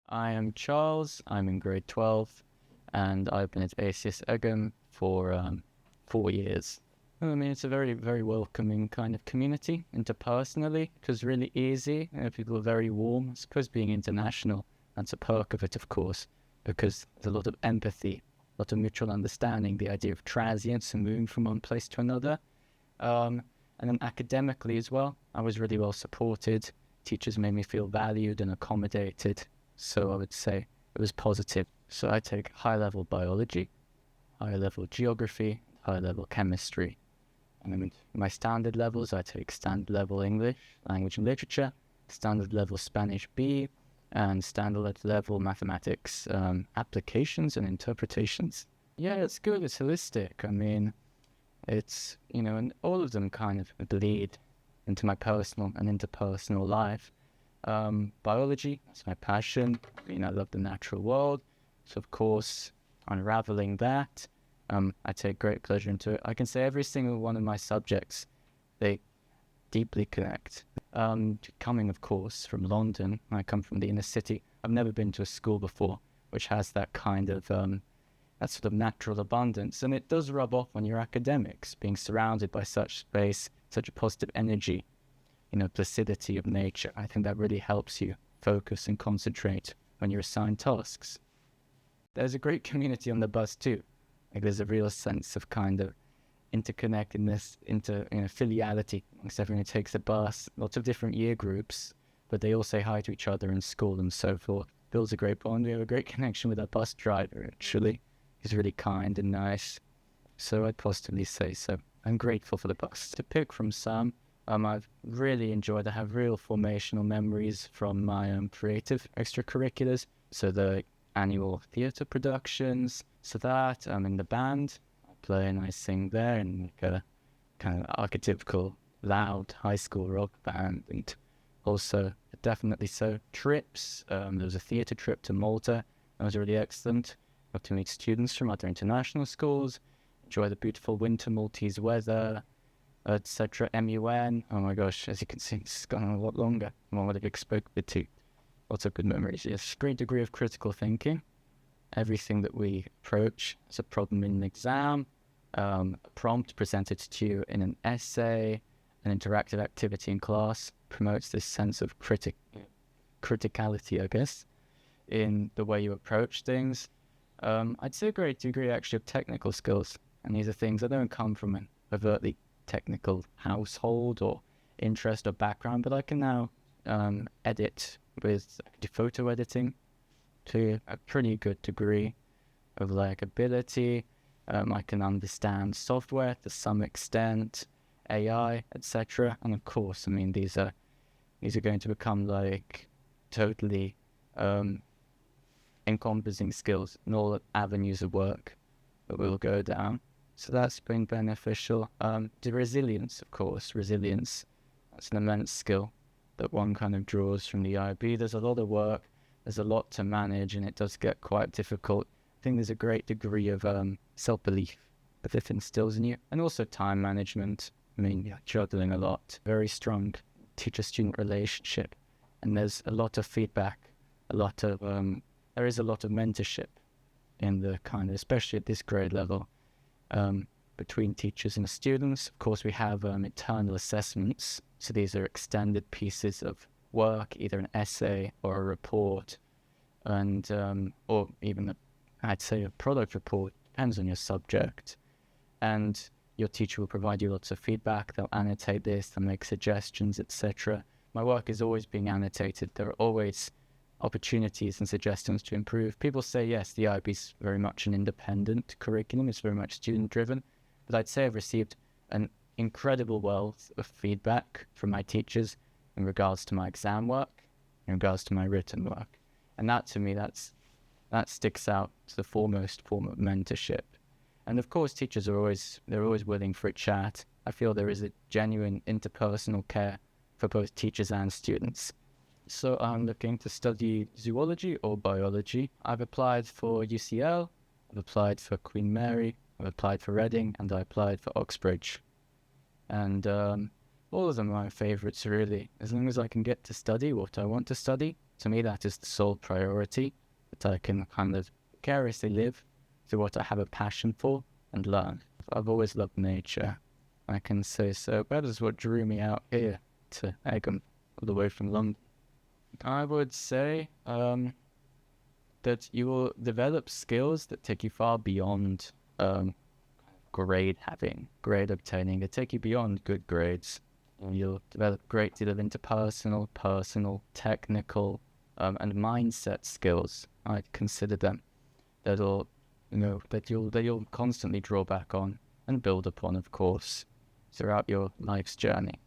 I am Charles. I'm in grade 12, and I've been at ACS Egham for 4 years. I mean, it's a very, very welcoming kind of community interpersonally. It was really easy. People are very warm. I suppose being international, that's a perk of it, of course, because there's a lot of empathy, a lot of mutual understanding, the idea of transience and moving from one place to another. Um, and then academically as well, I was really well supported. Teachers made me feel valued and accommodated. So I would say it was positive. So I take high-level biology, high-level geography, high-level chemistry. And then my standard levels, I take standard level English, language and literature, standard level Spanish B, and standard level mathematics applications and interpretations. Yeah, it's good. It's holistic. I mean, it's, and all of them kind of bleed into my personal and interpersonal life. Biology, that's my passion. I mean, I love the natural world. So, of course, unraveling that, I take great pleasure into it. I can say every single one of my subjects, they deeply connect. Coming, of course, from London, I come from the inner city. I've never been to a school before, which has that kind of, that sort of natural abundance. And it does rub off on your academics, being surrounded by such space, such a positive energy. Placidity of nature. I think that really helps you focus and concentrate when you're assigned tasks. There's a great community on the bus too. Like there's a real sense of kind of interconnectedness, filiality amongst everyone who takes the bus. Lots of different year groups, but they all say hi to each other in school and so forth. Builds a great bond. We have a great connection with our bus driver, actually. He's really kind and nice. So I'd positively say so. I'm grateful for the bus. To pick from some, I've really enjoyed. I have real formational memories from my creative extracurriculars. So the annual theatre productions. So that I'm in the band. I play and I sing there in like a kind of archetypical loud high school rock band. And also definitely so trips. There was a theatre trip to Malta. That was really excellent. Got to meet students from other international schools. Enjoy the beautiful winter Maltese weather, etc. MUN. Oh my gosh, as you can see, it's gone a lot longer than what I've expected to. Lots of good memories. Yes, great degree of critical thinking. Everything that we approach as a problem in an exam, a prompt presented to you in an essay, an interactive activity in class promotes this sense of criticality, I guess, in the way you approach things. I'd say a great degree actually of technical skills. And these are things that don't come from an overtly technical household or interest or background, but I can now edit with photo editing to a pretty good degree of ability. I can understand software to some extent, AI, etc. And of course, I mean, these are going to become totally encompassing skills in all avenues of work that we'll go down. So that's been beneficial. The resilience, of course, that's an immense skill that one kind of draws from the IB. There's a lot of work, there's a lot to manage, and it does get quite difficult. I think there's a great degree of self-belief that it instills in you, and also time management. I mean, juggling a lot, very strong teacher-student relationship, and there's a lot of feedback, there is a lot of mentorship in the kind of, especially at this grade level, between teachers and students. Of course, we have internal assessments. So these are extended pieces of work, either an essay or a report, and or even I'd say a product report. Depends on your subject. And your teacher will provide you lots of feedback. They'll annotate this, they'll make suggestions, etc. My work is always being annotated. There are always opportunities and suggestions to improve. People say, yes, the IB is very much an independent curriculum. It's very much student-driven. But I'd say I've received an incredible wealth of feedback from my teachers in regards to my exam work, in regards to my written work. And that, to me, that sticks out to the foremost form of mentorship. And of course, teachers are always willing for a chat. I feel there is a genuine interpersonal care for both teachers and students. So I'm looking to study zoology or biology. I've applied for UCL, I've applied for Queen Mary, I've applied for Reading, and I applied for Oxbridge. And all of them are my favourites, really. As long as I can get to study what I want to study, To me, that is the sole priority, that I can kind of vicariously live through what I have a passion for and learn. I've always loved nature, I can say so. That is what drew me out here to Egham, all the way from London. I would say that you will develop skills that take you far beyond grade obtaining. They take you beyond good grades. And you'll develop a great deal of interpersonal, personal, technical, and mindset skills. I'd consider them. That'll, that you'll constantly draw back on and build upon, of course, throughout your life's journey.